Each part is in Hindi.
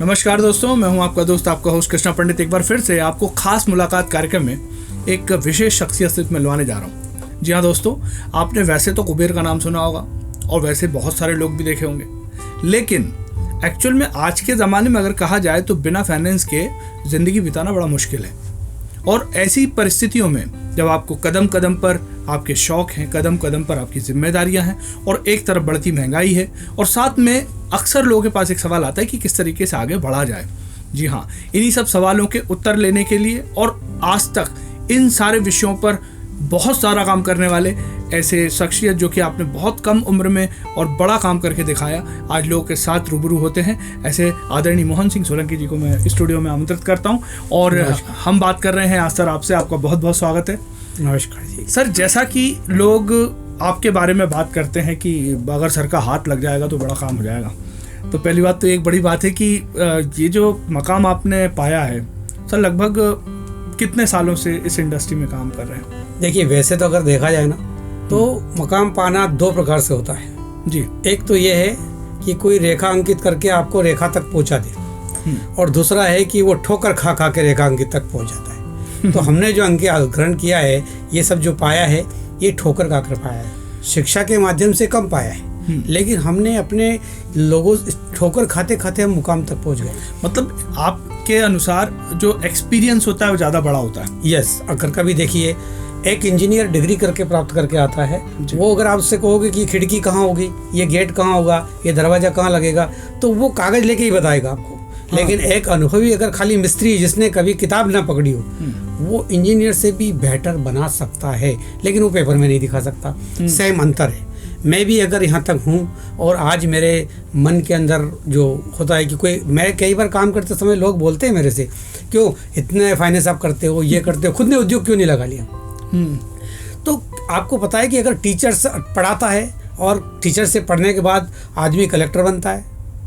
नमस्कार दोस्तों, मैं हूं आपका दोस्त, आपका होस्ट कृष्णा पंडित। एक बार फिर से आपको खास मुलाकात कार्यक्रम में एक विशेष शख्सियत से मिलवाने जा रहा हूं। जी हाँ दोस्तों, आपने वैसे तो कुबेर का नाम सुना होगा और वैसे बहुत सारे लोग भी देखे होंगे, लेकिन एक्चुअल में आज के ज़माने में अगर कहा जाए तो बिना फाइनेंस के ज़िंदगी बिताना बड़ा मुश्किल है। और ऐसी परिस्थितियों में जब आपको कदम कदम पर आपके शौक हैं, कदम कदम पर आपकी जिम्मेदारियां हैं और एक तरफ बढ़ती महंगाई है और साथ में अक्सर लोगों के पास एक सवाल आता है कि किस तरीके से आगे बढ़ा जाए। जी हाँ, इन्हीं सब सवालों के उत्तर लेने के लिए और आज तक इन सारे विषयों पर बहुत सारा काम करने वाले ऐसे शख्सियत जो कि आपने बहुत कम उम्र में और बड़ा काम करके दिखाया, आज लोगों के साथ रूबरू होते हैं। ऐसे आदरणीय मोहन सिंह सोलंकी जी को मैं स्टूडियो में आमंत्रित करता हूं और हम बात कर रहे हैं आज सर आपसे। आपका बहुत बहुत स्वागत है। नमस्कार जी सर। जैसा कि लोग आपके बारे में बात करते हैं कि अगर सर का हाथ लग जाएगा तो बड़ा काम हो जाएगा, तो पहली बात तो एक बड़ी बात है कि ये जो मकाम आपने पाया है सर, लगभग कितने सालों से इस इंडस्ट्री में काम कर रहे हैं? देखिए, वैसे तो अगर देखा जाए ना तो मकाम पाना दो प्रकार से होता है जी। एक तो ये है कि कोई रेखा अंकित करके आपको रेखा तक पहुंचा दे, और दूसरा है कि वो ठोकर खा खा के रेखा अंकित तक पहुंच जाता है। तो हमने जो अंक ग्रहण किया है, ये सब जो पाया है, ये ठोकर खा कर पाया है। शिक्षा के माध्यम से कम पाया है, लेकिन हमने अपने लोगों ठोकर खाते खाते हम मुकाम तक पहुंच गए। मतलब आपके अनुसार जो एक्सपीरियंस होता है वो ज़्यादा बड़ा होता है? यस। अगर कभी देखिए, एक इंजीनियर डिग्री करके प्राप्त करके आता है, वो अगर आप उससे कहोगे कि खिड़की कहाँ होगी, ये गेट कहाँ होगा, ये दरवाजा कहाँ लगेगा, तो वो कागज लेके ही बताएगा आपको। लेकिन एक अनुभवी अगर खाली मिस्त्री जिसने कभी किताब ना पकड़ी हो, वो इंजीनियर से भी बेहतर बना सकता है, लेकिन वो पेपर में नहीं दिखा सकता। सेम अंतर है। मैं भी अगर यहाँ तक हूँ और आज मेरे मन के अंदर जो होता है कि मैं कई बार काम करते समय लोग बोलते हैं मेरे से, क्यों इतने फाइनेंस आप करते हो, ये करते हो, खुद ने उद्योग क्यों नहीं लगा लिया? तो आपको पता है कि अगर टीचर से पढ़ाता है और टीचर से पढ़ने के बाद आदमी कलेक्टर बनता है,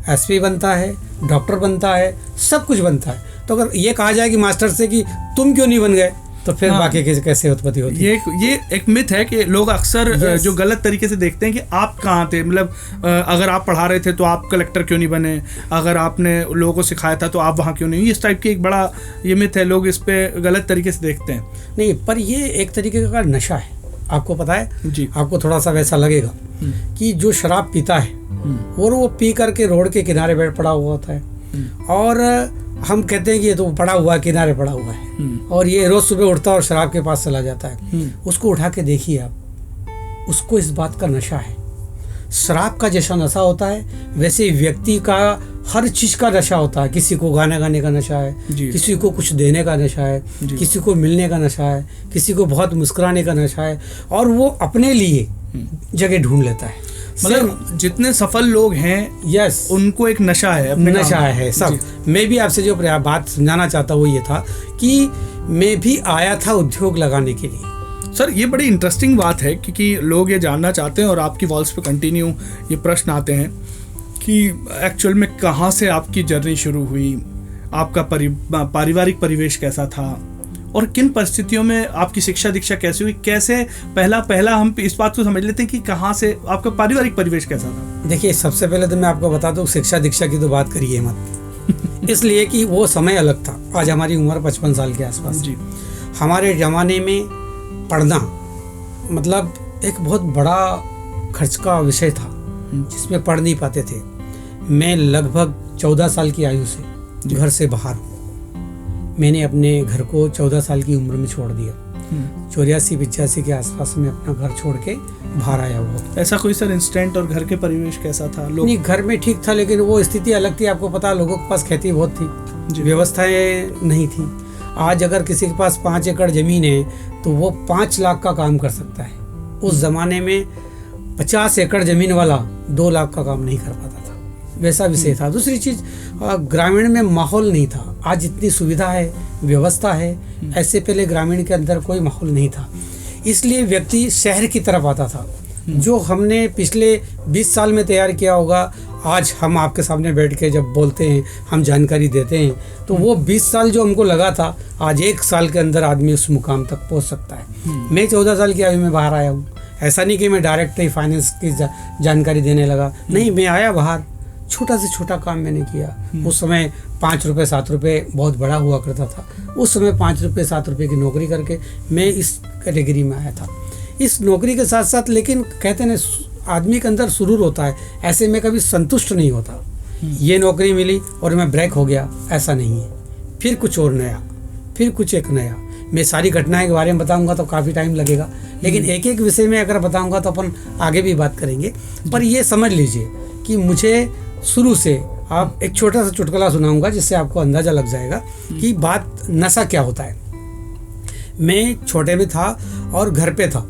एसपी बनता है, डॉक्टर बनता है, सब कुछ बनता है। तो अगर ये कहा जाए कि मास्टर से कि तुम क्यों नहीं बन गए, तो फिर बाकी कैसे उत्पत्ति होती है? ये एक मिथ है कि लोग अक्सर जो गलत तरीके से देखते हैं कि आप कहाँ थे, मतलब अगर आप पढ़ा रहे थे तो आप कलेक्टर क्यों नहीं बने, अगर आपने लोगों को सिखाया था तो आप वहाँ क्यों नहीं। इस टाइप की एक बड़ा ये मिथ है, लोग इस पे गलत तरीके से देखते हैं। नहीं, पर ये एक तरीके का नशा है, आपको पता है जी। आपको थोड़ा सा वैसा लगेगा कि जो शराब पीता है और वो पी करके रोड के किनारे बैठ पड़ा हुआ होता है, और हम कहते हैं कि ये तो पड़ा हुआ है, किनारे पड़ा हुआ है, और ये रोज सुबह उठता है और शराब के पास चला जाता है। उसको उठा के देखिए आप, उसको इस बात का नशा है। शराब का जैसा नशा होता है वैसे व्यक्ति का हर चीज का नशा होता है। किसी को गाना गाने का नशा है, किसी को कुछ देने का नशा है, किसी को मिलने का नशा है, किसी को बहुत मुस्कुराने का नशा है, और वो अपने लिए जगह ढूंढ लेता है। मतलब जितने सफल लोग हैं, यस, उनको एक नशा है, नशा है सब। मैं भी आपसे जो बात समझाना चाहता हूँ वो ये था कि मैं भी आया था उद्योग लगाने के लिए। सर, ये बड़ी इंटरेस्टिंग बात है क्योंकि लोग ये जानना चाहते हैं और आपकी वॉल्स पे कंटिन्यू ये प्रश्न आते हैं कि एक्चुअल में कहाँ से आपकी जर्नी शुरू हुई, आपका पारिवारिक परिवेश कैसा था और किन परिस्थितियों में आपकी शिक्षा दीक्षा कैसे हुई, कैसे पहला हम इस बात को समझ लेते हैं कि कहाँ से आपका पारिवारिक परिवेश कैसा था। देखिए, सबसे पहले तो मैं आपको बता दूं, शिक्षा दीक्षा की तो बात करिए मत इसलिए कि वो समय अलग था। आज हमारी उम्र 55 साल के आसपास जी। हमारे ज़माने में पढ़ना मतलब एक बहुत बड़ा खर्च का विषय था, जिसमें पढ़ नहीं पाते थे। मैं लगभग 14 साल की आयु से घर से बाहर हूँ। मैंने अपने घर को 14 साल की उम्र में छोड़ दिया। 84-85 के आसपास में अपना घर छोड़ के बाहर आया हुआ। ऐसा कोई सर इंसिडेंट? और घर के परिवेश कैसा था? नहीं, घर में ठीक था, लेकिन वो स्थिति अलग थी। आपको पता, लोगों के पास खेती बहुत थी, व्यवस्थाएं नहीं थी। आज अगर किसी के पास 5 एकड़ जमीन है तो वो 5 लाख का काम कर सकता है। उस जमाने में 50 एकड़ जमीन वाला 2 लाख का काम नहीं कर पाता था, वैसा विषय था। दूसरी चीज, ग्रामीण में माहौल नहीं था। आज इतनी सुविधा है, व्यवस्था है, ऐसे पहले ग्रामीण के अंदर कोई माहौल नहीं था, इसलिए व्यक्ति शहर की तरफ आता था। जो हमने पिछले 20 साल में तैयार किया होगा, आज हम आपके सामने बैठ के जब बोलते हैं, हम जानकारी देते हैं, तो वो 20 साल जो हमको लगा था, आज 1 साल के अंदर आदमी उस मुकाम तक पहुंच सकता है। मैं 14 साल की आयु में बाहर आया हूँ। ऐसा नहीं कि मैं डायरेक्ट ही फाइनेंस की जानकारी देने लगा, नहीं, मैं आया बाहर, छोटा से छोटा काम मैंने किया। उस समय 5 रुपये 7 रुपये बहुत बड़ा हुआ करता था। उस समय 5 रुपये 7 रुपये की नौकरी करके मैं इस कैटेगरी में आया था। इस नौकरी के साथ साथ लेकिन कहते हैं आदमी के अंदर सुरूर होता है, ऐसे में कभी संतुष्ट नहीं होता। ये नौकरी मिली और मैं ब्रेक हो गया, ऐसा नहीं है। फिर कुछ और नया, फिर कुछ एक नया। मैं सारी घटनाएं के बारे में बताऊंगा तो काफ़ी टाइम लगेगा, लेकिन एक एक विषय में अगर बताऊंगा तो अपन आगे भी बात करेंगे। पर ये समझ लीजिए कि मुझे शुरू से, आप एक छोटा सा चुटकुला सुनाऊंगा जिससे आपको अंदाज़ा लग जाएगा कि बात नशा क्या होता है। मैं छोटे में था और घर पे था,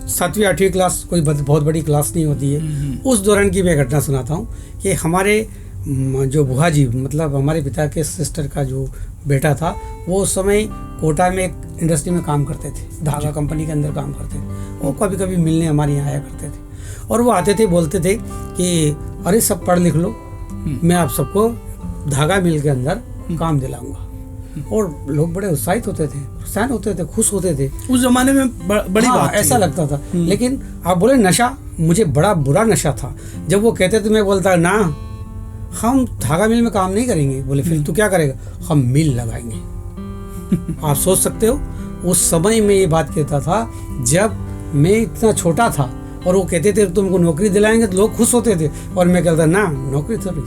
7वीं 8वीं क्लास, कोई बहुत बड़ी क्लास नहीं होती है। उस दौरान की मैं घटना सुनाता हूँ कि हमारे जो बुआ जी, मतलब हमारे पिता के सिस्टर का जो बेटा था, वो उस समय कोटा में एक इंडस्ट्री में काम करते थे, धागा कंपनी के अंदर काम करते थे। वो कभी कभी मिलने हमारे यहाँ आया करते थे और वो आते थे, बोलते थे कि अरे सब पढ़ लिख लो, मैं आप सबको धागा मिल के अंदर काम दिलाऊंगा। और लोग बड़े उत्साहित होते थे, प्रसन्न होते थे, खुश होते थे। उस जमाने में बड़ी बात ऐसा लगता था। लेकिन आप बोले नशा, मुझे बड़ा बुरा नशा था। जब वो कहते थे मैं बोलता ना, हम धागा मिल में काम नहीं करेंगे। बोले फिर तू क्या करेगा? हम मिल लगाएंगे। आप सोच सकते हो उस समय में ये बात कहता था जब मैं इतना छोटा था, और वो कहते थे तुमको नौकरी दिलाएंगे, तो लोग खुश होते थे और मैं कहता ना, नौकरी थोड़ी,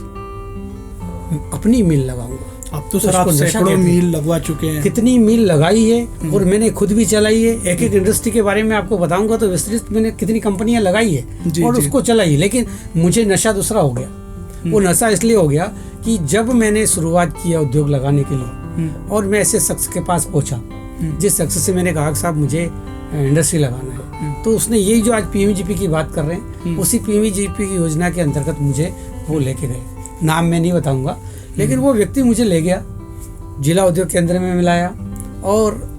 अपनी मिल लगाऊंगा। अब तो सर आप सैकड़ों मील लगवा चुके हैं। कितनी मील लगाई है और मैंने खुद भी चलाई है। एक एक इंडस्ट्री के बारे में आपको बताऊंगा तो विस्तृत मैंने कितनी कंपनियां लगाई है और उसको चलाई। लेकिन मुझे नशा दूसरा हो गया। वो नशा इसलिए हो गया कि जब मैंने शुरुआत किया उद्योग लगाने के लिए और मैं ऐसे शख्स के पास पहुंचा जिस शख्स से मैंने कहा कि साहब मुझे इंडस्ट्री लगाना है, तो उसने यही जो आज PMGP की बात कर रहे हैं, उसी PMGP की योजना के अंतर्गत मुझे वो लेके गए। नाम मैं नहीं बताऊंगा, लेकिन वो व्यक्ति मुझे ले गया, जिला उद्योग केंद्र में मिलाया और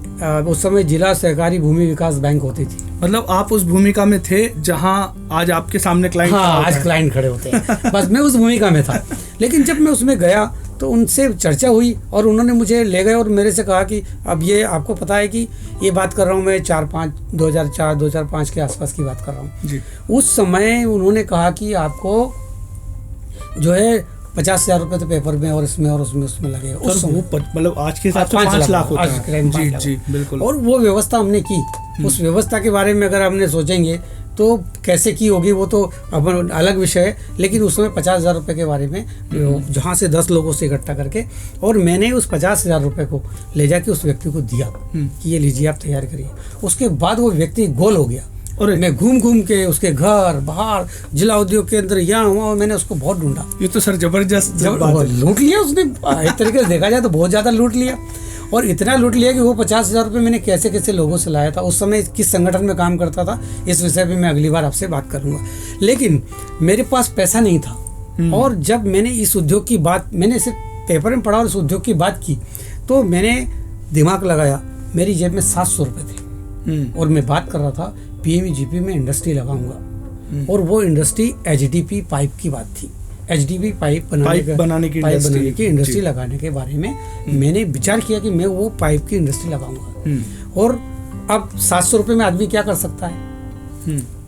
उस समय जिला सहकारी भूमि विकास बैंक होती थी। मतलब आप उस भूमिका में थे जहां आज आपके सामने क्लाइंट, हाँ, आज क्लाइंट खड़े होते हैं। बस मैं उस भूमिका में था। लेकिन जब मैं उसमें गया तो उनसे चर्चा हुई और उन्होंने मुझे ले गए और मेरे से कहा कि अब ये आपको पता है कि ये बात कर रहा हूँ मैं 2004-2005 के आसपास की बात कर रहा हूँ। उस समय उन्होंने कहा कि आपको जो है 50,000 रुपये तो पेपर में और इसमें और उसमें लगेगा। उस समय मतलब आज के हिसाब से 5 लाख होता है। जी जी बिल्कुल। और वो व्यवस्था हमने की। उस व्यवस्था के बारे में अगर हमने सोचेंगे तो कैसे की होगी वो तो अब अलग विषय है। लेकिन उस समय 50,000 रुपये के बारे में जहाँ से 10 लोगों से इकट्ठा करके, और मैंने उस 50,000 रुपये को ले जाके उस व्यक्ति को दिया कि ये लीजिए आप तैयार करिए। उसके बाद वो व्यक्ति गोल हो गया और मैं घूम घूम के उसके घर बाहर जिला उद्योग केंद्र यहाँ वहाँ मैंने उसको बहुत ढूंढा। ये तो सर जबरदस्त लूट लिया उसने। एक तरीके से देखा जाए तो बहुत ज़्यादा लूट लिया, और इतना लूट लिया कि वो 50,000 रुपये मैंने कैसे कैसे लोगों से लाया था। उस समय किस संगठन में काम करता था इस विषय पे मैं अगली बार आपसे बात करूँगा। लेकिन मेरे पास पैसा नहीं था, और जब मैंने इस उद्योग की बात, मैंने सिर्फ पेपर में पढ़ा और इस उद्योग की बात की, तो मैंने दिमाग लगाया। मेरी जेब में 700 रुपये थे और मैं बात कर रहा था PMGP में इंडस्ट्री लगाऊंगा, और वो इंडस्ट्री HDP पाइप की बात थी। HDP पाइप बनाने की इंडस्ट्री लगाने के बारे में मैंने विचार किया कि मैं वो पाइप की इंडस्ट्री लगाऊंगा। और अब 700 रुपये में आदमी क्या कर सकता है?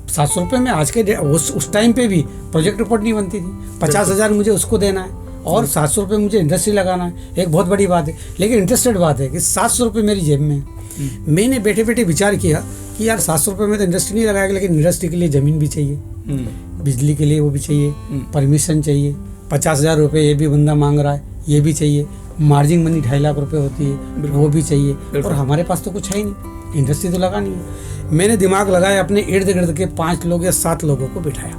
700 रुपये में आज के उस टाइम पे भी प्रोजेक्ट रिपोर्ट नहीं बनती थी। 50,000 मुझे उसको देना है और 700 रुपये मुझे इंडस्ट्री लगाना है, एक बहुत बड़ी बात है। लेकिन इंटरेस्टेड बात है कि 700 रुपये मेरी जेब में है। मैंने बैठे बैठे विचार किया कि यार 700 रुपये में तो इंडस्ट्री नहीं लगाएगा, लेकिन इंडस्ट्री के लिए ज़मीन भी चाहिए, बिजली के लिए वो भी चाहिए, परमिशन चाहिए, 50,000 रुपये ये भी बंदा मांग रहा है, ये भी चाहिए, मार्जिन मनी 2.5 लाख रुपये होती है वो भी चाहिए, और हमारे पास तो कुछ है ही नहीं, इंडस्ट्री तो लगानी है। मैंने दिमाग लगाया, अपने इर्द गिर्द के 5 लोग या 7 लोगों को बिठाया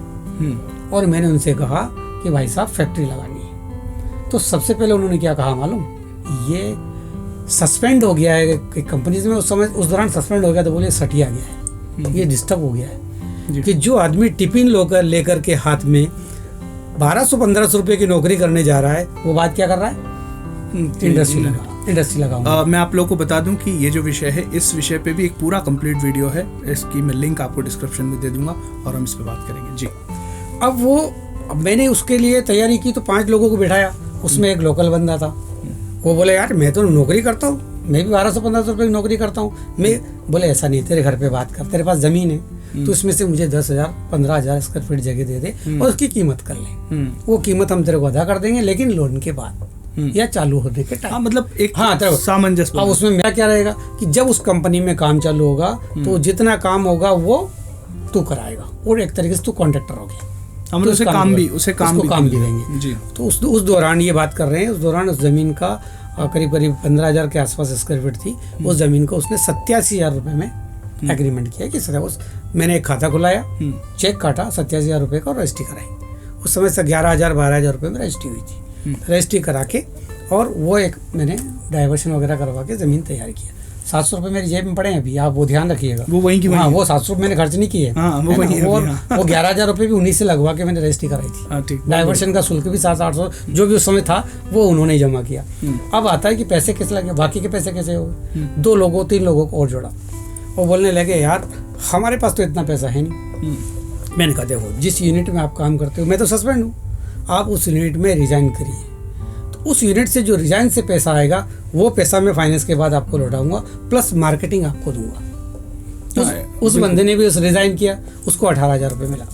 और मैंने उनसे कहा कि भाई साहब फैक्ट्री लगानी है। तो सबसे पहले उन्होंने क्या कहा मालूम? ये सस्पेंड हो गया है कंपनीज में, उस समय उस दौरान सस्पेंड हो गया, तो बोले सटिया गया है, ये डिस्टर्ब हो गया है कि जो आदमी टिफिन लेकर के हाथ में 1200-1500 रुपये की नौकरी करने जा रहा है, वो बात क्या कर रहा है? इंडस्ट्री लगाऊंगा। मैं आप लोगों को बता दूं कि ये जो विषय है, इस विषय पे भी एक पूरा कंप्लीट वीडियो है, इसकी मैं लिंक आपको डिस्क्रिप्शन में दे दूंगा और हम इस पे बात करेंगे जी। अब मैंने उसके लिए तैयारी की तो 5 लोगों को बिठाया, उसमें एक लोकल बंदा था। वो बोले यार मैं तो नौकरी करता हूँ, मैं भी 1200-1500 रुपये की नौकरी करता हूँ। मैं बोले ऐसा नहीं, तेरे घर पे बात कर, तेरे पास ज़मीन है तो उसमें से मुझे 10,000-15,000 स्क्वायर फीट जगह दे दे और उसकी कीमत कर ले। वो कीमत हम तेरे को अदा कर देंगे, लेकिन लोन के बाद। या चालू होने के टाइम। हाँ, मतलब एक तो सामंजस्य। अब उसमें मेरा क्या रहेगा कि जब उस कंपनी में काम चालू होगा तो जितना काम होगा वो तू कराएगा और एक तरीके से तू कॉन्ट्रैक्टर हो गया। हम उसे काम भी देंगे जी। तो उस दौरान ये बात कर रहे हैं, उस दौरान उस जमीन का करीब 15,000 के आसपास स्क्वायर फीट थी। उस जमीन को उसने 87,000 रुपये में एग्रीमेंट किया कि मैंने एक खाता खुलाया, चेक काटा 87,000 रुपये का और रजिस्ट्री कराई। उस समय से 11,000 12,000 रुपये में रजिस्ट्री हुई थी। रजिस्ट्री करा के और वो एक मैंने डाइवर्शन वगैरह करवा के ज़मीन तैयार किया। 700 रुपये मेरी जेब में पड़े हैं अभी, आप वो ध्यान रखिएगा। वो वहीं की हाँ, वो 700 रुपये मैंने खर्च नहीं किए। वो 11,000 रुपये भी उन्हीं से लगवा के मैंने रजिस्ट्री कराई थी। डाइवर्शन का शुल्क भी 700-800 जो भी उस समय था वो उन्होंने जमा किया। अब आता है कि पैसे किस लगे, बाकी के पैसे कैसे हो गए। 2 लोगों 3 लोगों को और जोड़ा। वो बोलने लगे यार हमारे पास तो इतना पैसा है नहीं। मैंने कहा देखो जिस यूनिट में आप काम करते हो, मैं तो सस्पेंड हूँ, आप उस यूनिट में रिजाइन करिए। तो उस यूनिट से जो रिजाइन से पैसा आएगा वो पैसा मैं फाइनेंस के बाद आपको लौटाऊंगा, प्लस मार्केटिंग आपको दूंगा। उस बंदे ने भी उस रिजाइन किया, उसको 18,000 रुपये मिला।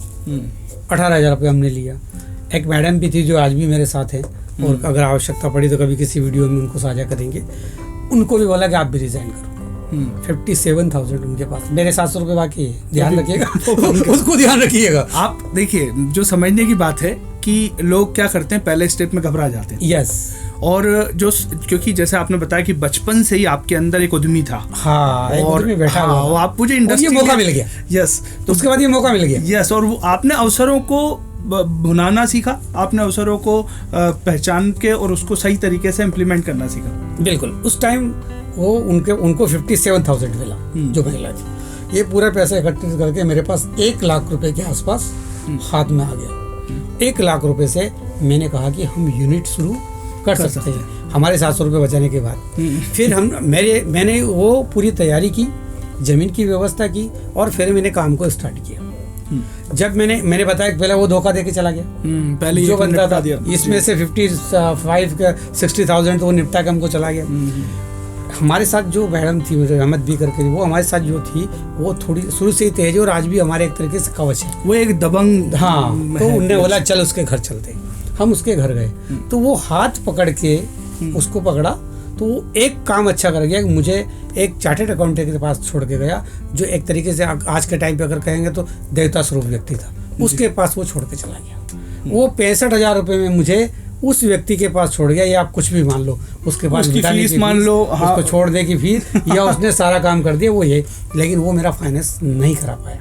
18,000 रुपये हमने लिया। एक मैडम भी थी जो आज भी मेरे साथ हैं और अगर आवश्यकता पड़ी तो कभी किसी वीडियो में उनको साझा करेंगे। उनको भी बोला कि आप भी रिजाइन करो। 57,000 उनके पास, मेरे 700 रुपये बाकी है, ध्यान रखिएगा। उसको ध्यान रखिएगा। आप देखिए जो समझने की बात है कि लोग क्या करते हैं, पहले स्टेप में घबरा जाते हैं। यस। और जो क्योंकि जैसे आपने बताया कि बचपन से ही आपके अंदर एक उद्यमी था। हाँ, एक उद्यमी बैठा हुआ। वो आप मुझे इंडस्ट्री ये मौका मिल गया। यस। तो उसके बाद ये मौका मिल गया। यस। और वो आपने अवसरों को भुनाना सीखा, आपने अवसरों को पहचान के और उसको सही तरीके से इम्प्लीमेंट करना सीखा। बिल्कुल। उस टाइम वो उनको 57,000 मिला जो महिला थी। ये पूरा पैसा इकट्ठित करके मेरे पास 1 लाख रुपए के आसपास हाथ में आ गया। 1 लाख रुपए से मैंने कहा कि हम यूनिट शुरू कर सकते हैं हमारे 700 रुपये बचाने के बाद। फिर मैंने वो पूरी तैयारी की, ज़मीन की व्यवस्था की और फिर मैंने काम को स्टार्ट किया। जब मैंने बताया कि पहले वो धोखा देके चला गया। पहले जो बनता था इसमें से 60,000 तो वो निपटा के हमको चला गया। हमारे साथ जो मैडम थी रहमत भी करके, वो हमारे साथ जो थी वो थोड़ी शुरू से ही तेज है और आज भी हमारे एक तरीके से कवच है। वो एक दबंग। हाँ, तो उन्होंने बोला चल उसके घर चलते। हम उसके घर गए तो वो हाथ पकड़ के उसको पकड़ा तो वो एक काम अच्छा कर गया कि मुझे एक चार्टेड अकाउंटेंट के पास छोड़ के गया, जो एक तरीके से आज के टाइम पे अगर कहेंगे तो देवता स्वरूप व्यक्ति था। उसके पास वो छोड़ के चला गया। वो 65,000 रुपये में मुझे उस व्यक्ति के पास छोड़ गया, या आप कुछ भी मान लो, उसके पास फीस मान लो, उसको छोड़ दे की फीस, या उसने सारा काम कर दिया वो ये, लेकिन वो मेरा फाइनेंस नहीं करा पाया।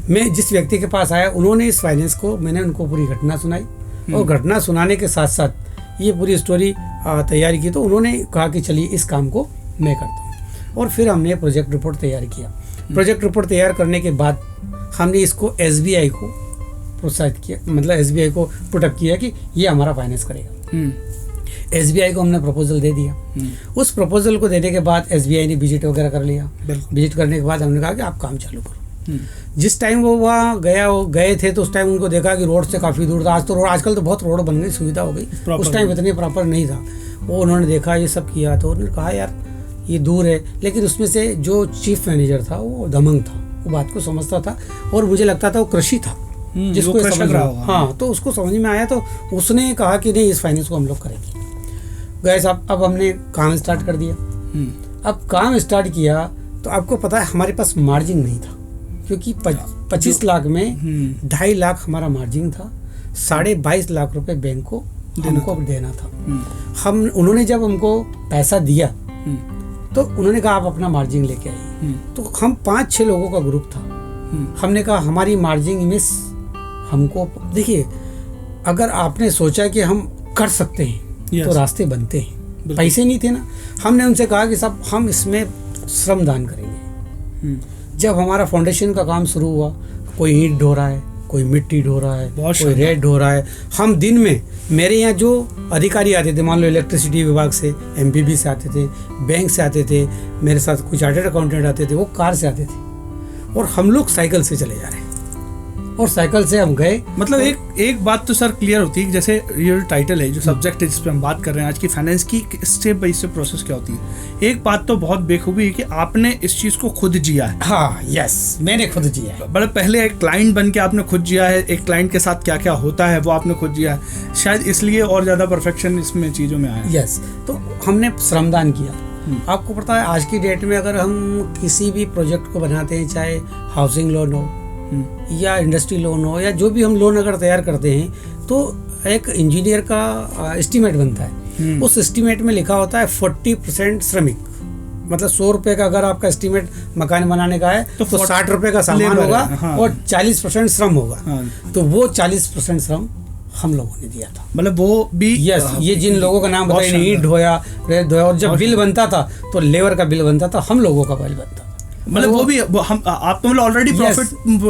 मैं जिस व्यक्ति के पास आया उन्होंने इस फाइनेंस को, मैंने उनको पूरी घटना सुनाई और घटना सुनाने के साथ साथ ये पूरी स्टोरी तैयार की। तो उन्होंने कहा कि चलिए इस काम को मैं करता हूँ और फिर हमने प्रोजेक्ट रिपोर्ट तैयार किया। प्रोजेक्ट रिपोर्ट तैयार करने के बाद हमने इसको SBI को प्रोत्साहित किया, मतलब SBI को पुटअप किया कि ये हमारा फाइनेंस करेगा। SBI को हमने प्रपोजल दे दिया। उस प्रपोजल को देने के बाद SBI ने विजिट वगैरह कर लिया। विजिट करने के बाद हमने कहा कि आप काम चालू करो। जिस टाइम वो वहाँ गए थे तो उस टाइम उनको देखा कि रोड से काफ़ी दूर था। आजकल तो बहुत रोड बन गई, सुविधा हो गई, उस टाइम इतनी प्रॉपर नहीं था। वो उन्होंने देखा, ये सब किया तो उन्होंने कहा यार ये दूर है, लेकिन उसमें से जो चीफ मैनेजर था वो दमंग था, वो बात को समझता था और मुझे लगता था वो कृषि था जिसको समझ रहा होगा। हाँ, तो उसको समझ में आया तो उसने कहा कि नहीं इस फाइनेंस को हम लोग करेंगे। गए साहब, अब हमने काम स्टार्ट कर दिया। अब काम स्टार्ट किया तो आपको पता है हमारे पास मार्जिन नहीं था, क्योंकि 25 लाख में 2.5 लाख हमारा मार्जिन था, 22.5 लाख रुपए बैंक को हमको देना था। उन्होंने जब हमको पैसा दिया तो उन्होंने कहा आप अपना मार्जिन लेके आइए। तो हम 5-6 लोगों का ग्रुप था। हमने कहा हमारी मार्जिन में हमको, देखिए अगर आपने सोचा कि हम कर सकते हैं तो रास्ते बनते हैं। पैसे नहीं थे ना, हमने उनसे कहा कि साहब हम इसमें श्रमदान करेंगे। जब हमारा फाउंडेशन का काम शुरू हुआ, कोई ईंट ढो रहा है, कोई मिट्टी ढो रहा है, कोई रेत ढो रहा है। हम दिन में, मेरे यहाँ जो अधिकारी आते थे, मान लो इलेक्ट्रिसिटी विभाग से, MPB से आते थे, बैंक से आते थे, मेरे साथ कुछ चार्टर्ड अकाउंटेंट आते थे, वो कार से आते थे और हम लोग साइकिल से चले जा रहे हैं और साइकिल से हम गए। मतलब एक बात तो सर क्लियर होती है कि जैसे ये टाइटल है, जो सब्जेक्ट है जिस पे हम बात कर रहे हैं आज की, फाइनेंस की स्टेप बाय स्टेप प्रोसेस क्या होती है। एक बात तो बहुत बेखूबी है कि आपने इस चीज को खुद जिया है। हाँ, यस, मैंने खुद जिया है। बड़े पहले एक क्लाइंट बन के आपने खुद जिया है, एक क्लाइंट के साथ क्या क्या होता है वो आपने खुद जिया है, शायद इसलिए और ज्यादा परफेक्शन इसमें चीजों में आया। यस, तो हमने श्रमदान किया। आपको पता है आज की डेट में अगर हम किसी भी प्रोजेक्ट को बनाते हैं, चाहे हाउसिंग लोन हो या इंडस्ट्री लोन हो या जो भी हम लोन अगर तैयार करते हैं, तो एक इंजीनियर का एस्टीमेट बनता है। उस एस्टीमेट में लिखा होता है 40% श्रमिक, मतलब 100 रुपये का अगर आपका एस्टीमेट मकान बनाने का है तो 60 रुपये का सामान होगा। हाँ। और 40% श्रम होगा। हाँ। तो वो 40% श्रम हम लोगों ने दिया था। मतलब वो भी यस, ये जिन लोगों का नाम बताया, ईंट ढोया, रेत ढोया, और जब बिल बनता था तो लेबर का बिल बनता था, हम लोगों का बिल बनता था। मतलब वो भी हम आप तो मतलब ऑलरेडी प्रॉफिट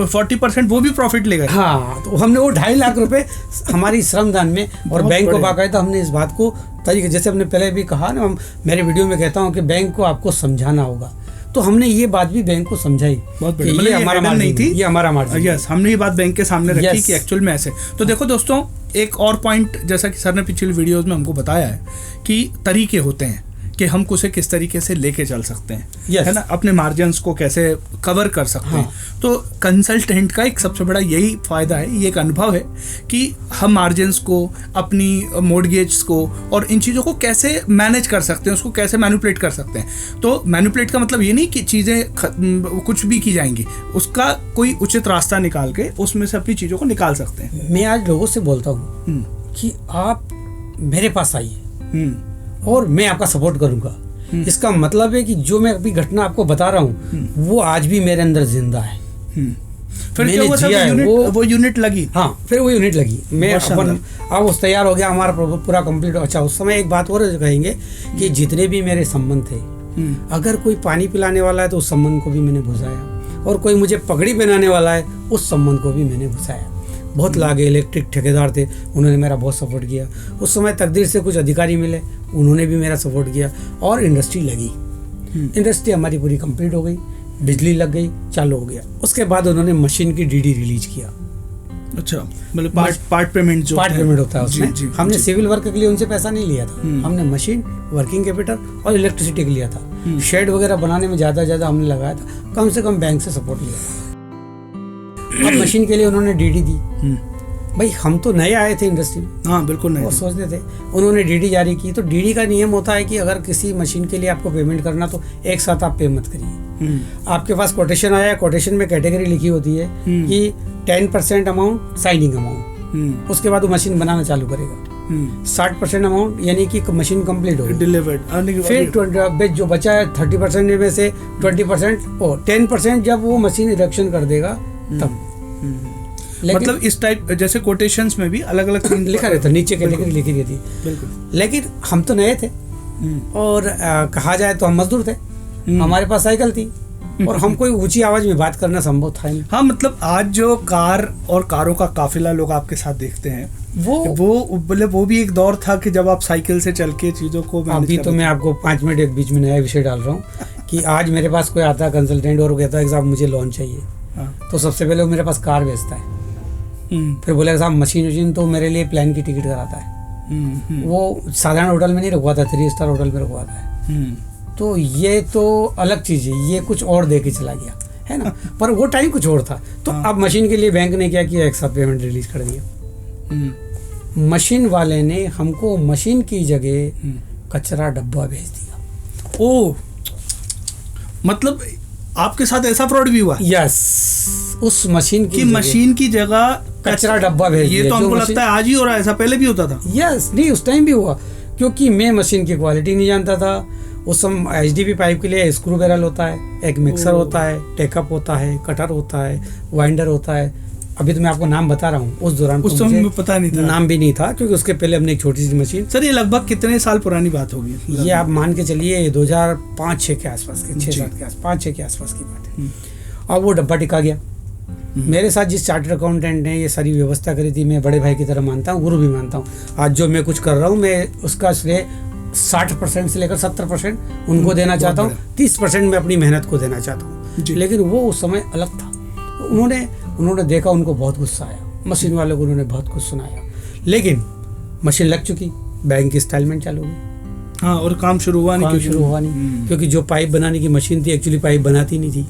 40% वो भी प्रॉफिट ले गए। हाँ, तो हमने वो 2.5 लाख रुपए हमारी श्रमदान में, और बैंक को बाकायदा हमने इस बात को तरीके, जैसे हमने पहले भी कहा ना, मेरे वीडियो में कहता हूँ कि बैंक को आपको समझाना होगा, तो हमने ये बात भी बैंक को समझाई। बहुत बढ़िया, ये हमारा मार्जिन नहीं थी, ये हमारा मार्जिन। यस, हमने ये बात बैंक के सामने रखी कि एक्चुअल में ऐसे। तो देखो दोस्तों, एक और पॉइंट जैसा कि सर ने पिछली वीडियोस में हमको बताया है कि तरीके होते हैं कि हम उसे किस तरीके से लेके चल सकते हैं, है ना, अपने मार्जिन्स को कैसे कवर कर सकते हैं। तो कंसल्टेंट का एक सबसे बड़ा यही फायदा है, ये एक अनुभव है कि हम मार्जिन्स को, अपनी मॉर्गेज को और इन चीज़ों को कैसे मैनेज कर सकते हैं, उसको कैसे मैनिपुलेट कर सकते हैं। तो मैनिपुलेट का मतलब ये नहीं कि चीज़ें कुछ भी की जाएंगी, उसका कोई उचित रास्ता निकाल के उसमें से अपनी चीज़ों को निकाल सकते हैं। मैं आज लोगों से बोलता हूँ कि आप मेरे पास आइए और मैं आपका सपोर्ट करूंगा। इसका मतलब है कि जो मैं अभी घटना आपको बता रहा हूँ वो आज भी मेरे अंदर जिंदा है। फिर क्या हुआ सर, वो यूनिट लगी। हाँ, फिर वो यूनिट लगी। मैं अब उस तैयार हो गया, हमारा पूरा कंप्लीट। अच्छा, उस समय एक बात और कहेंगे कि जितने भी मेरे संबंध थे, अगर कोई पानी पिलाने वाला है तो उस संबंध को भी मैंने बुझाया, और कोई मुझे पगड़ी पहनाने वाला है उस संबंध को भी मैंने बुझाया। बहुत लागे इलेक्ट्रिक ठेकेदार थे, उन्होंने मेरा बहुत सपोर्ट किया। उस समय तकदीर से कुछ अधिकारी मिले, उन्होंने भी मेरा सपोर्ट किया, और इंडस्ट्री लगी। इंडस्ट्री हमारी पूरी कंप्लीट हो गई, बिजली लग गई, चालू हो गया। उसके बाद उन्होंने मशीन की डीडी रिलीज किया। अच्छा, मतलब पार्ट पेमेंट होता है उसमें। हमने सिविल वर्क के लिए उनसे पैसा नहीं लिया था, हमने मशीन, वर्किंग कैपिटल और इलेक्ट्रिसिटी के लिया था। शेड वगैरह बनाने में ज़्यादा हमने लगाया था, कम से कम बैंक से सपोर्ट लिया था। अब मशीन के लिए उन्होंने डीडी दी। भाई हम तो नए आए थे इंडस्ट्री में। हाँ, बिल्कुल नए सोचते थे। उन्होंने डीडी जारी की। तो डीडी का नियम होता है कि अगर किसी मशीन के लिए आपको पेमेंट करना तो एक साथ आप पे मत करिए। आपके पास कोटेशन आया, कोटेशन में कैटेगरी लिखी होती है कि 10% अमाउंट साइनिंग अमाउंट, उसके बाद वो मशीन बनाना चालू करेगा। 60% अमाउंट यानी कि मशीन कंप्लीट होगी, डिलीवर्ड। फिर जो बचा है 30% में से 20% और 10% जब वो मशीन इरेक्शन कर देगा तब। मतलब इस टाइप जैसे कोटेशंस में भी अलग अलग लिखा रहता, नीचे कैटेगरी लिखी रहती। बिल्कुल। लेकिन हम तो नए थे और कहा जाए तो हम मजदूर थे, हमारे पास साइकिल थी और हम कोई ऊंची आवाज में बात करना संभव था नहीं। हाँ, मतलब आज जो कार और कारों का काफिला लोग आपके साथ देखते हैं, वो भी एक दौर था कि जब आप साइकिल से चल के चीजों को। अभी तो मैं आपको 5 मिनट एक बीच में नया विषय डाल रहा हूँ कि आज मेरे पास कोई आता है कंसल्टेंट और कहता है कि साहब मुझे लोन चाहिए, तो सबसे पहले वो मेरे पास कार बेचता है, फिर बोलेगा साहब मशीन तो मेरे लिए प्लेन की टिकट कराता है। वो साधारण होटल में नहीं रुकवाता, 3 स्टार होटल में रुकवाता है। तो ये तो अलग चीज़ है, ये कुछ और दे के चला गया है ना। पर वो टाइम कुछ और था। तो अब मशीन के लिए बैंक ने क्या किया, एक साथ पेमेंट रिलीज कर दिया। मशीन वाले ने हमको मशीन की जगह कचरा डब्बा भेज दिया। ओह, मतलब आपके साथ ऐसा फ्रॉड भी हुआ? यस, उस मशीन की जगह कचरा डब्बा भेज दिया। ये तो हमको लगता है आज ही हो रहा है, ऐसा पहले भी होता था। यस, नहीं उस टाइम भी हुआ, क्योंकि मैं मशीन की क्वालिटी नहीं जानता था। उस समय HDP पाइप के लिए स्क्रू बैरल होता है, एक मिक्सर होता है, टेकअप होता है, कटर होता है, वाइंडर होता है। अभी तो मैं आपको नाम बता रहा हूँ, उस दौरान उस समय में पता नहीं था, नाम भी नहीं था, क्योंकि उसके पहले हमने एक छोटी सी मशीन। सर ये लगभग कितने साल पुरानी बात होगी? ये आप मान के चलिए 2005-6 के आसपास की, 6-7 के आसपास, 5-6 के आसपास की बात है। अब वो डब्बा टिका गया। मेरे साथ जिस चार्टर्ड अकाउंटेंट ने ये सारी व्यवस्था करी थी, मैं बड़े भाई की तरह मानता हूँ, गुरु भी मानता हूँ। आज जो मैं कुछ कर रहा हूँ, मैं उसका श्रेय 60% से लेकर 70% उनको देना चाहता हूँ, 30% मैं अपनी मेहनत को देना चाहता हूँ। लेकिन वो उस समय अलग था। उन्होंने उन्होंने देखा, उनको बहुत गुस्सा आया, मशीन वालों को उन्होंने बहुत कुछ सुनाया, लेकिन मशीन लग चुकी, बैंक की इंस्टॉलमेंट चालू हुई। हाँ, और काम शुरू हुआ नहीं, क्योंकि जो पाइप बनाने की मशीन थी एक्चुअली पाइप बनाती नहीं थी।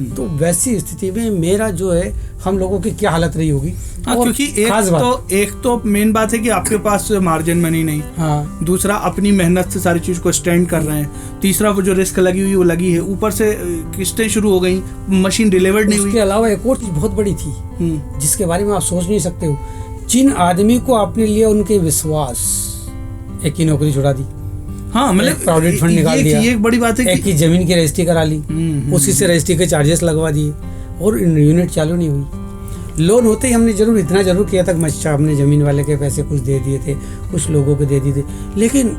तो वैसी स्थिति में मेरा जो है, हम लोगों की क्या हालत रही होगी। हाँ, क्योंकि एक तो मेन बात है कि आपके पास मार्जिन मनी नहीं। हाँ, दूसरा अपनी मेहनत से सारी चीज को स्टैंड कर रहे हैं। तीसरा वो जो रिस्क लगी हुई वो लगी है, ऊपर से किस्तें शुरू हो गई, मशीन डिलीवर्ड नहीं हुई। उसके अलावा एक और चीज बहुत बड़ी थी जिसके बारे में आप सोच नहीं सकते हो। जिन आदमी को आपने लिया, उनके विश्वास, एक की नौकरी छुड़ा दी। हाँ, मतलब प्रोविडेंट फंड निकाल दिया, ये एक बड़ी बात है। एक की जमीन की रजिस्ट्री करा ली, उसी से रजिस्ट्री के चार्जेस लगवा दिए, और यूनिट चालू नहीं हुई। लोन होते ही हमने इतना जरूर किया था, हमने जमीन वाले के पैसे कुछ दे दिए थे, कुछ लोगों के दे दिए थे, लेकिन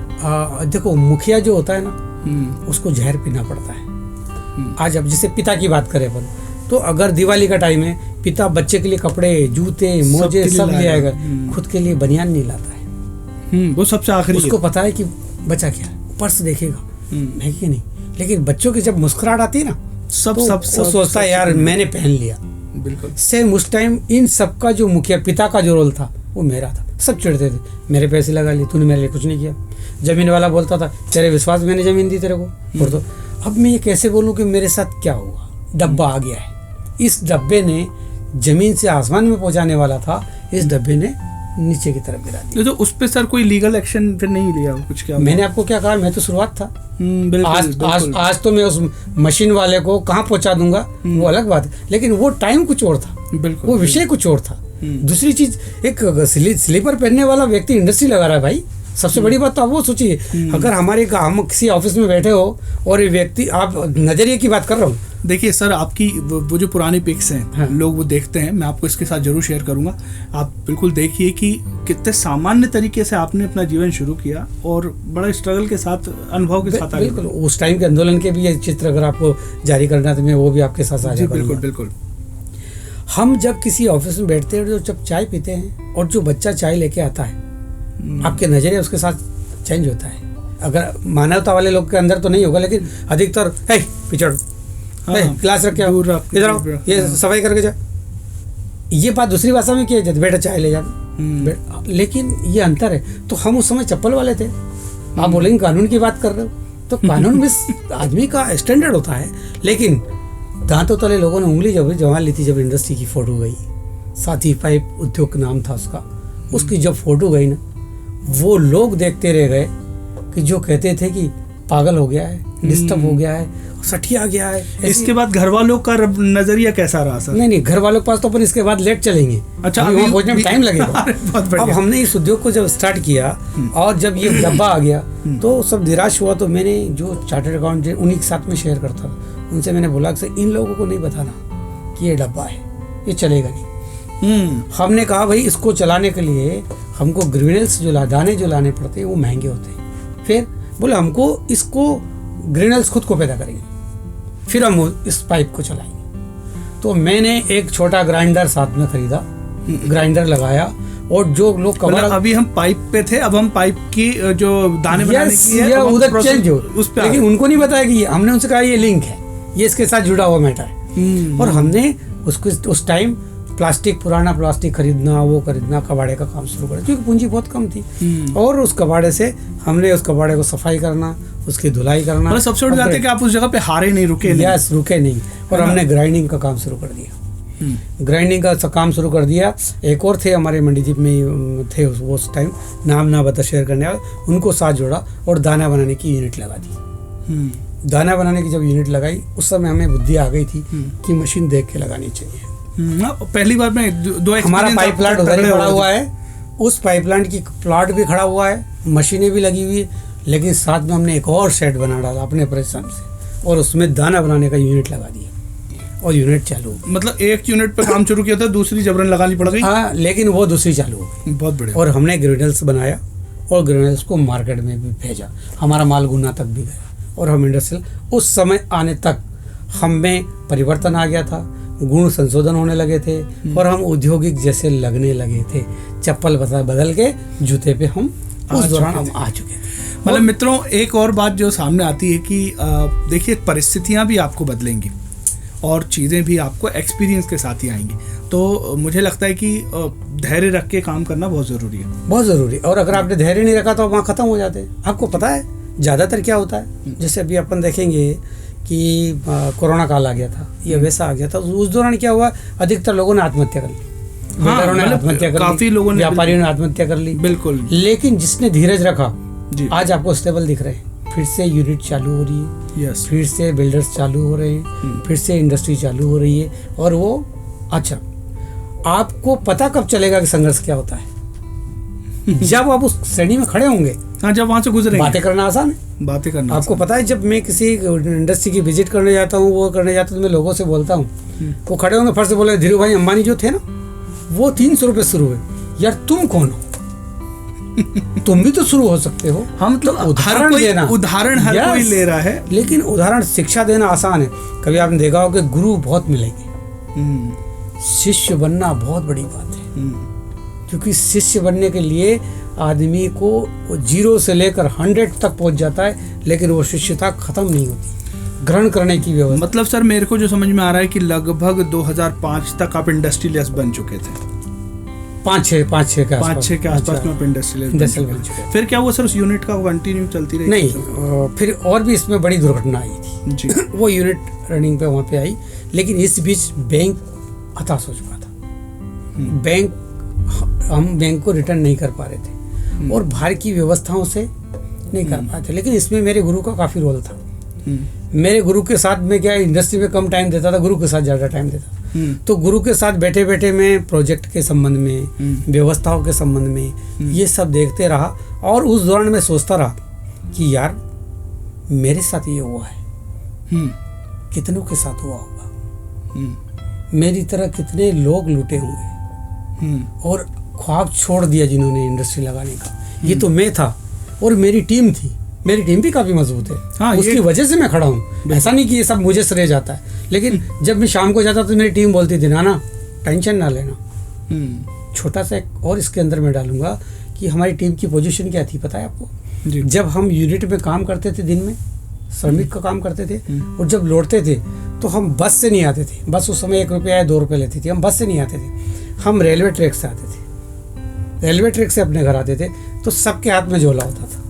देखो मुखिया जो होता है ना, उसको जहर पीना पड़ता है। आज अब जैसे पिता की बात करें अपन, तो अगर दिवाली का टाइम है, पिता बच्चे के लिए कपड़े, जूते, मोजे सब ले आएगा, खुद के लिए बनियान नहीं लाता है। वो सबसे आखिरी, उसको पता है कि बचा क्या, पर्स देखेगा है कि नहीं। लेकिन बच्चों की जब मुस्कुराहट आती है ना, सब सोचता है यार मैंने पहन लिया। बिल्कुल सेम उस टाइम इन सबका जो मुखिया पिता का जो रोल था वो मेरा था। सब चिढ़ते थे, मेरे पैसे लगा लिए, तूने मेरे लिए कुछ नहीं किया। जमीन वाला बोलता था, तेरे विश्वास मैंने जमीन दी तेरे को। और तो अब मैं ये कैसे बोलूँ कि मेरे साथ क्या हुआ। डब्बा आ गया है, इस डब्बे ने जमीन से आसमान में पहुंचाने वाला था, इस डब्बे ने नीचे की तरफ गिरा दिया। तो उस पे सर कोई लीगल एक्शन फिर नहीं लिया कुछ? क्या मैंने आपको क्या कहा, मैं तो शुरुआत था। बिल्कुल, आज तो मैं उस मशीन वाले को कहाँ पहुंचा दूंगा वो अलग बात है, लेकिन वो टाइम कुछ और था, बिल्कुल वो विषय कुछ और था। दूसरी चीज, एक स्लीपर पहनने वाला व्यक्ति इंडस्ट्री लगा रहा है भाई। सबसे बड़ी बात तो आप वो सोचिए, अगर हम किसी ऑफिस में बैठे हो और ये व्यक्ति, आप नजरिए की बात कर रहा हूँ। देखिए सर, आपकी वो जो पुरानी पिक्स हैं, हाँ, लोग वो देखते हैं, मैं आपको इसके साथ जरूर शेयर करूंगा। आप बिल्कुल देखिए कि कितने सामान्य तरीके से आपने अपना जीवन शुरू किया और बड़ा स्ट्रगल के साथ, अनुभव के साथ। बिल्कुल, उस टाइम के आंदोलन के भी ये चित्र अगर आपको जारी करना है तो मैं वो भी आपके साथ साझा करूंगा। बिल्कुल बिल्कुल। हम जब किसी ऑफिस में बैठते हैं, जब चाय पीते हैं और जो बच्चा चाय लेके आता है, आपके नजरिए उसके साथ चेंज होता है। अगर मानवता वाले लोग के अंदर तो नहीं होगा, लेकिन अधिकतर पिछड़, क्लास रख के इधर आओ, ये सफाई करके जा। ये बात दूसरी भाषा में किया जाती, बेटा चाय ले जा। लेकिन ये अंतर है। तो हम उस समय चप्पल वाले थे, आप बोलेंगे कानून की बात कर रहे हो, तो कानून में आदमी का स्टैंडर्ड होता है। लेकिन दांतों तले लोगों ने उंगली जब जमा ली थी, जब इंडस्ट्री की फोटो गई, साथी पाइप उद्योग नाम था उसका, उसकी जब फोटो गई ना, वो लोग देखते रह गए कि जो कहते थे कि पागल हो गया है, डिस्टर्ब हो गया है, सठिया गया है। इसके बाद घर वालों का नजरिया कैसा रहा सर? नहीं, घर वालों के पास तो अपन इसके बाद लेट चलेंगे। अच्छा, वहाँ पहुंचने में टाइम लगेगा। अब हमने इस उद्योग को जब स्टार्ट किया और जब ये डब्बा आ गया तो सब निराश हुआ। तो मैंने जो चार्टर्ड अकाउंटेंट उन्हीं के साथ में शेयर करता था, उनसे मैंने बोला कि इन लोगों को नहीं बताना कि ये डब्बा है, ये चलेगा नहीं। हमने कहा भाई इसको चलाने के लिए हमको ग्रेनुल्स दाने जो लाने पड़ते हैं वो महंगे होते हैं। फिर बोले हमको इसको ग्रेनुल्स खुद को पैदा करेंगे, फिर हम इस पाइप को चलाएंगे। तो मैंने एक छोटा ग्राइंडर साथ में खरीदा, ग्राइंडर लगाया, और जो लोग मतलब अभी हम पाइप पे थे, अब हम पाइप की जो दाने बनाने की है उधर चेंज हो उस पे, लेकिन उनको नहीं बताया कि हमने उनसे कहा ये लिंक है, ये इसके साथ जुड़ा हुआ मैटर है। और हमने उसको उस टाइम पुराना प्लास्टिक खरीदना, वो खरीदना, कबाड़े का काम शुरू करा, क्योंकि पूंजी बहुत कम थी। और उस कबाड़े से हमने उस कबाड़े को सफाई करना, उसकी धुलाई करना। मतलब सबसे बड़ी बात है कि आप उस जगह पे हारे नहीं, रुके नहीं। और हमने ग्राइंडिंग का काम शुरू कर दिया। ग्राइंडिंग का काम शुरू कर दिया। एक और थे हमारे मंडीदीप में थे उस टाइम, नाम ना बता शेयर करने वाले, उनको साथ जोड़ा और दाना बनाने की यूनिट लगा दी। दाना बनाने की जब यूनिट लगाई, उस समय हमें बुद्धि आ गई थी कि मशीन देख के लगानी चाहिए। पहली बार में दो हमारा पाइप प्लांट उधर ही खड़ा हुआ है, उस पाइप प्लांट की प्लांट भी खड़ा हुआ है, मशीनें भी लगी हुई है, लेकिन साथ में हमने एक और सेट बना डाला अपने परिश्रम से, और उसमें दाना बनाने का यूनिट लगा दिया और यूनिट चालू हो। मतलब एक यूनिट पर काम शुरू किया था, दूसरी जबरन लगानी पड़ गई। हाँ, लेकिन वो दूसरी चालू हो गई। बहुत बढ़िया। और हमने ग्रेनुल्स बनाया और ग्रेनुल्स को मार्केट में भी भेजा। हमारा माल गुना तक भी गया और हम इंडस्ट्रियल, उस समय आने तक हम में परिवर्तन आ गया था, गुण संशोधन होने लगे थे और हम औद्योगिक जैसे लगने लगे थे। चप्पल बदल के जूते पे हम उस दौरान हम आ चुके थे। मतलब मित्रों, एक और बात जो सामने आती है कि देखिए परिस्थितियां भी आपको बदलेंगी और चीज़ें भी आपको एक्सपीरियंस के साथ ही आएंगी। तो मुझे लगता है कि धैर्य रख के काम करना बहुत ज़रूरी है, बहुत ज़रूरी। और अगर आपने धैर्य नहीं रखा तो वहाँ ख़त्म हो जाते हैं। आपको पता है ज़्यादातर क्या होता है, जैसे अभी अपन देखेंगे कि कोरोना काल आ गया था, ये वैसा आ गया था, उस दौरान क्या हुआ, अधिकतर लोगों ने आत्महत्या कर ली, बिल्डरों ने आत्महत्या कर ली, काफ़ी लोगों ने, व्यापारियों ने आत्महत्या कर ली। बिल्कुल। लेकिन जिसने धीरज रखा जी, आज आपको स्टेबल दिख रहे हैं, फिर से यूनिट चालू हो रही है, यस, फिर से बिल्डर्स चालू हो रहे हैं, फिर से इंडस्ट्री चालू हो रही है। और वो अच्छा, आपको पता कब चलेगा कि संघर्ष क्या होता है? जब आप उस श्रेणी में खड़े होंगे। हाँ, जब वहाँ से गुजरेंगे। बातें करना आसान है, बातें करना आपको पता है। जब मैं किसी इंडस्ट्री की विजिट करने जाता हूँ, वो करने जाता हूँ, तो मैं लोगों से बोलता हूँ, वो खड़े होंगे, फर्स्ट से बोले धीरू भाई अंबानी जो थे ना, वो 300 रुपये शुरू हुए। यार तुम कौन हो? तुम भी तो शुरू हो सकते हो। हम तो उदाहरण देना, उदाहरण हर कोई ले रहा है, लेकिन उदाहरण शिक्षा देना आसान है। कभी आपने देखा हो कि गुरु बहुत मिलेंगे, शिष्य बनना बहुत बड़ी बात है। क्योंकि शिष्य बनने के लिए आदमी को 0 से लेकर 100 तक पहुंच जाता है, लेकिन वो शिष्यता खत्म नहीं होती, ग्रहण करने की व्यवस्था। मतलब सर मेरे को जो समझ में आ रहा है कि लगभग 2005 तक आप इंडस्ट्रियलिस्ट बन चुके थे। 5-6 के आसपास में आप इंडस्ट्रियलिस्ट बन चुके। फिर क्या हुआ सर, उस यूनिट का कंटिन्यू चलती रही? नहीं, फिर और भी इसमें बड़ी दुर्घटना आई थी जी। वो यूनिट रनिंग पे वहाँ पे आई, लेकिन इस बीच बैंक हताश हो चुका था। हम बैंक को रिटर्न नहीं कर पा रहे थे और बाहर की व्यवस्थाओं से नहीं कर पाए थे। लेकिन इसमें मेरे गुरु का काफ़ी रोल था। मेरे गुरु के साथ में क्या, इंडस्ट्री में कम टाइम देता था, गुरु के साथ ज़्यादा टाइम देता। तो गुरु के साथ बैठे बैठे मैं प्रोजेक्ट के संबंध में, व्यवस्थाओं के संबंध में ये सब देखते रहा। और उस दौरान मैं सोचता रहा कि यार मेरे साथ ये हुआ है, कितनों के साथ हुआ होगा, मेरी तरह कितने लोग लूटे होंगे और ख्वाब छोड़ दिया जिन्होंने इंडस्ट्री लगाने का। ये तो मैं था और मेरी टीम थी, मेरी टीम भी काफ़ी मजबूत है। हाँ, उसकी वजह से मैं खड़ा हूँ। ऐसा नहीं कि ये सब मुझे श्रेय जाता है, लेकिन जब मैं शाम को जाता तो मेरी टीम बोलती थी, ना टेंशन ना लेना। छोटा सा एक और इसके अंदर मैं डालूंगा कि हमारी टीम की पोजीशन क्या थी, पता है आपको? जब हम यूनिट में काम करते थे, दिन में श्रमिक का काम करते थे, और जब लौटते थे तो हम बस से नहीं आते थे। बस उस समय 1 रुपया या 2 रुपये लेती थी। हम बस से नहीं आते थे, हम रेलवे ट्रैक से आते थे। रेलवे ट्रैक से अपने घर आते थे तो सबके हाथ में झोला होता था।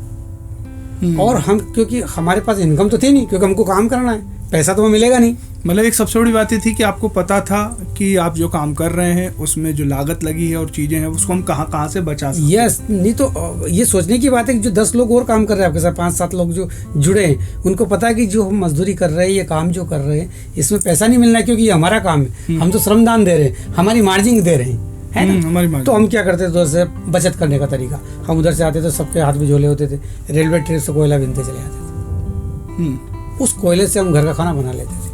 और हम, क्योंकि हमारे पास इनकम तो थी नहीं, क्योंकि हमको काम करना है, पैसा तो वो मिलेगा नहीं। मतलब एक सबसे बड़ी बात ये थी कि आपको पता था कि आप जो काम कर रहे हैं उसमें जो लागत लगी है और चीज़ें हैं उसको हम कहाँ से बचा सकते हैं। यस, नहीं तो ये सोचने की बात है कि जो 10 लोग और काम कर रहे हैं आपके साथ, 5-7 लोग जो जुड़े हैं, उनको पता है कि जो हम मजदूरी कर रहे हैं, ये काम जो कर रहे हैं, इसमें पैसा नहीं मिलना है, क्योंकि ये हमारा काम है, हम तो श्रमदान दे रहे हैं, हमारी मार्जिन दे रहे हैं, है ना। तो हम क्या करते थे, तो उससे बचत करने का तरीका, हम उधर से आते थे, सबके हाथ में झोले होते थे, रेलवे ट्रैक से कोयला बीनते चले आते थे। उस कोयले से हम घर का खाना बना लेते थे।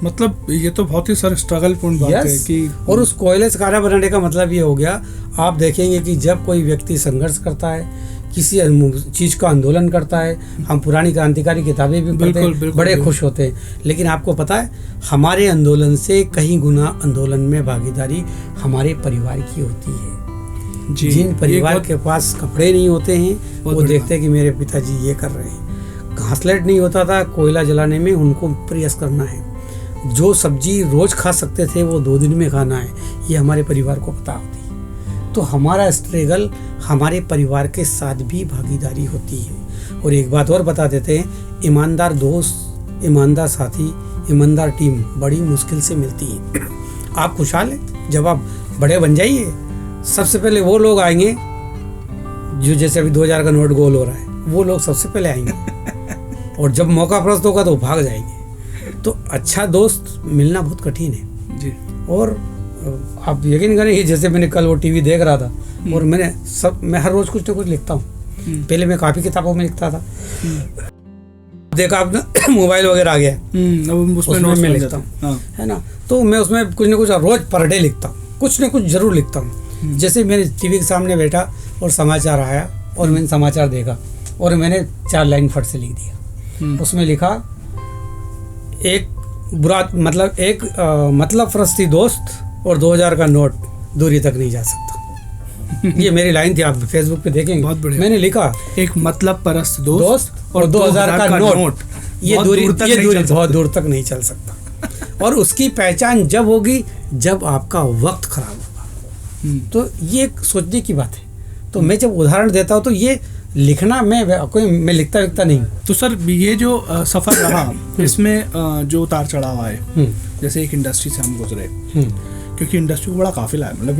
मतलब ये तो बहुत ही सर स्ट्रगल पूर्ण बात है कि, और उस कोयले से खाना बनाने का मतलब ये हो गया, आप देखेंगे कि जब कोई व्यक्ति संघर्ष करता है, किसी चीज़ का आंदोलन करता है, हम पुरानी क्रांतिकारी किताबें भी पढ़ते हैं, बड़े खुश होते हैं। लेकिन आपको पता है, हमारे आंदोलन से कहीं गुना आंदोलन में भागीदारी हमारे परिवार की होती है। जिन परिवार के पास कपड़े नहीं होते हैं, वो देखते हैं कि मेरे पिताजी ये कर रहे हैं। घासलेट नहीं होता था कोयला जलाने में, उनको प्रयास करना है। जो सब्जी रोज खा सकते थे वो 2 दिन में खाना है, ये हमारे परिवार को पता होती है। तो हमारा स्ट्रगल हमारे परिवार के साथ भी भागीदारी होती है। और एक बात और बता देते हैं, ईमानदार दोस्त, ईमानदार साथी, ईमानदार टीम बड़ी मुश्किल से मिलती है। आप खुशहाल हैं, जब आप बड़े बन जाइए, सबसे पहले वो लोग आएंगे जो, जैसे अभी 2000 का नोट गोल हो रहा है, वो लोग सबसे पहले आएंगे और जब मौका प्रस्त होगा तो भाग जाएंगे। तो अच्छा दोस्त मिलना बहुत कठिन है जी। और आप यकीन करें कि जैसे मैंने कल वो टीवी देख रहा था, और मैं हर रोज कुछ ना कुछ लिखता हूँ। पहले मैं काफ़ी किताबों में लिखता था, देखा आपने मोबाइल वगैरह आ गया, उसमें मैं लिखता हूँ, है ना। तो मैं उसमें कुछ ना कुछ रोज पर डे लिखता हूँ, कुछ ना कुछ जरूर लिखता हूँ। जैसे मैंने टीवी के सामने बैठा और समाचार आया और मैंने समाचार देखा और मैंने 4 लाइन फट से लिख दिया। उसमें लिखा, एक बुरा मतलब फरस्ती दोस्त और 2000 का नोट दूरी तक नहीं जा सकता। ये मेरी लाइन थी, आप फेसबुक पे देखेंगे, बहुत बढ़िया। मैंने लिखा, एक मतलब परस्त दोस्त और 2000 का नोट, ये दूरी बहुत दूर तक नहीं चल सकता। और उसकी पहचान जब होगी जब आपका वक्त खराब होगा। तो ये एक सोचने की बात है। तो मैं जब उदाहरण देता हूँ तो ये लिखना मैं लिखता नहीं। तो सर ये जो सफ़र रहा इसमें जो उतार चढ़ाव आए, जैसे एक इंडस्ट्री से हम गुजरे, क्योंकि इंडस्ट्री को बड़ा काफिला है, मतलब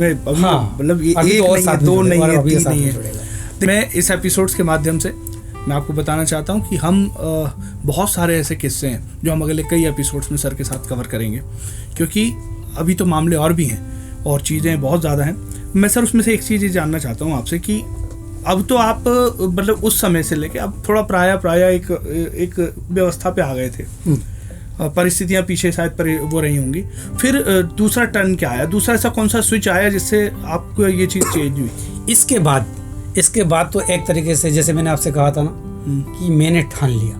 ये एक नहीं है, दो नहीं है, तीन नहीं है। तो मैं इस एपिसोड्स के माध्यम से मैं आपको बताना चाहता हूँ कि हम बहुत सारे ऐसे किस्से हैं जो हम अगले कई एपिसोड्स में सर के साथ कवर करेंगे, क्योंकि अभी तो मामले और भी हैं और चीज़ें बहुत ज़्यादा हैं। मैं सर उसमें से एक चीज़ ये जानना चाहता हूँ आपसे कि अब तो आप मतलब उस समय से लेके अब थोड़ा प्राय एक व्यवस्था पे आ गए थे, परिस्थितियाँ पीछे शायद वो रही होंगी, फिर दूसरा टर्न क्या आया, दूसरा ऐसा कौन सा स्विच आया जिससे आपको ये चीज़ चेंज हुई? इसके बाद तो एक तरीके से जैसे मैंने आपसे कहा था ना कि मैंने ठान लिया,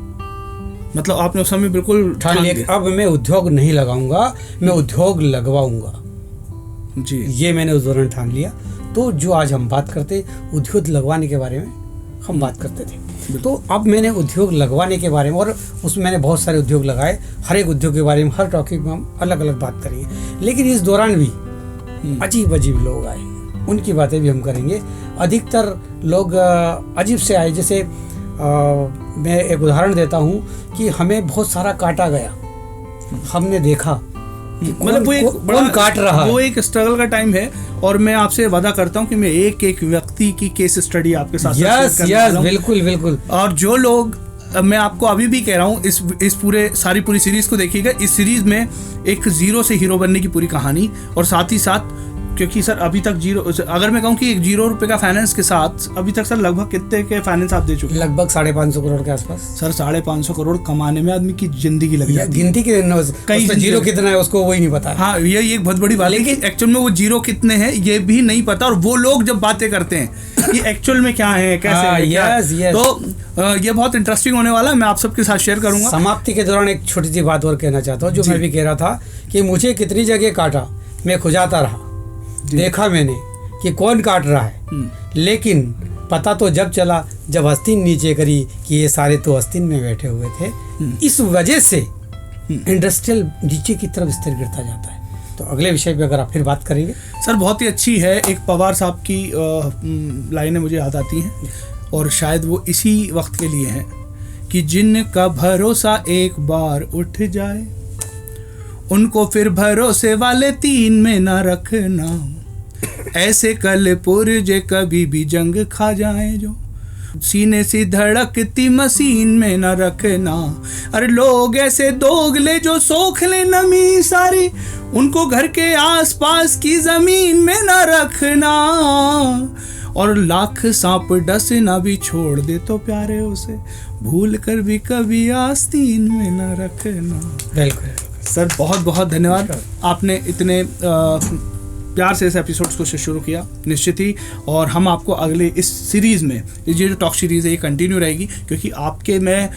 मतलब आपने उस समय बिल्कुल ठान लिया अब मैं उद्योग नहीं लगाऊंगा, मैं उद्योग लगवाऊंगा जी। ये मैंने उस दौरान ठान लिया। तो जो आज हम बात करते उद्योग लगवाने के बारे में हम बात करते थे, तो अब मैंने उद्योग लगवाने के बारे में, और उसमें मैंने बहुत सारे उद्योग लगाए, हर एक उद्योग के बारे में हर टॉपिक में हम अलग अलग बात करेंगे। लेकिन इस दौरान भी अजीब लोग आए, उनकी बातें भी हम करेंगे। अधिकतर लोग अजीब से आए, जैसे मैं एक उदाहरण देता हूँ कि हमें बहुत सारा काटा गया, हमने देखा मतलब वो एक कौन काट रहा है, वो एक स्ट्रगल का टाइम है। और मैं आपसे वादा करता हूँ कि मैं एक व्यक्ति की केस स्टडी आपके साथ यस बिल्कुल। और जो लोग, मैं आपको अभी भी कह रहा हूँ, इस पूरी सीरीज को देखिएगा। इस सीरीज में एक जीरो से हीरो बनने की पूरी कहानी, और साथ ही साथ क्योंकि सर अभी तक जीरो, अगर मैं कहूँ कि ₹0 का फाइनेंस के साथ अभी तक सर लगभग कितने के फाइनेंस आप दे चुके हैं? लगभग 550 करोड़ के आसपास। सर 550 करोड़ कमाने में आदमी की जिंदगी लग जाती है। गिनती के कई जीरो कितना है उसको वही नहीं पता। हाँ, ये एक बहुत बड़ी बात है कि एक्चुअल में वो जीरो कितने हैं ये भी नहीं पता, और वो लोग जब बातें करते हैं कि एक्चुअल में क्या है कैसे है, तो ये बहुत इंटरेस्टिंग होने वाला है। मैं आप सबके साथ शेयर करूंगा। समाप्ति के दौरान एक छोटी सी बात और कहना चाहता हूँ, जो मैं भी कह रहा था कि मुझे कितनी जगह काटा, मैं खुजाता रहा, देखा मैंने कि कौन काट रहा है, लेकिन पता तो जब चला जब आस्तीन नीचे करी कि ये सारे तो आस्तीन में बैठे हुए थे। इस वजह से इंडस्ट्रियल नीचे की तरफ स्तर गिरता जाता है। तो अगले विषय पे अगर आप फिर बात करेंगे सर, बहुत ही अच्छी है। एक पवार साहब की लाइनें मुझे याद आती हैं, और शायद वो इसी वक्त के लिए हैं कि जिनका भरोसा एक बार उठ जाए उनको फिर भरोसे वाले 3 में ना रखना, ऐसे कल पुरजे कभी भी जंग खा जाए जो सीने से धड़कती मशीन में न रखना। अरे लोग ऐसे दोगले जो सोख ले नमी सारी, उनको घर के आसपास की जमीन में न रखना, और लाख सांप डसना भी छोड़ दे तो प्यारे उसे भूल कर भी कभी आस्तीन में न रखना। बिल्कुल सर, बहुत बहुत धन्यवाद, आपने इतने प्यार से इस एपिसोड्स को शुरू किया। निश्चित ही, और हम आपको अगले इस सीरीज़ में, ये जो टॉक सीरीज़ है ये कंटिन्यू रहेगी, क्योंकि आपके में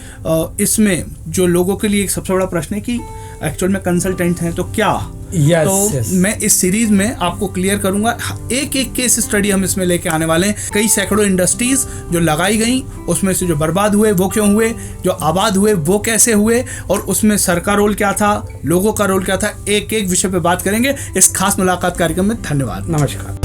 इसमें जो लोगों के लिए एक सबसे बड़ा प्रश्न है कि एक्चुअल में कंसल्टेंट हैं तो क्या, मैं इस सीरीज में आपको क्लियर करूंगा। एक केस स्टडी हम इसमें लेके आने वाले हैं। कई सैकड़ों इंडस्ट्रीज जो लगाई गई, उसमें से जो बर्बाद हुए वो क्यों हुए, जो आबाद हुए वो कैसे हुए, और उसमें सर का रोल क्या था, लोगों का रोल क्या था, एक विषय पे बात करेंगे इस खास मुलाकात कार्यक्रम में। धन्यवाद, नमस्कार।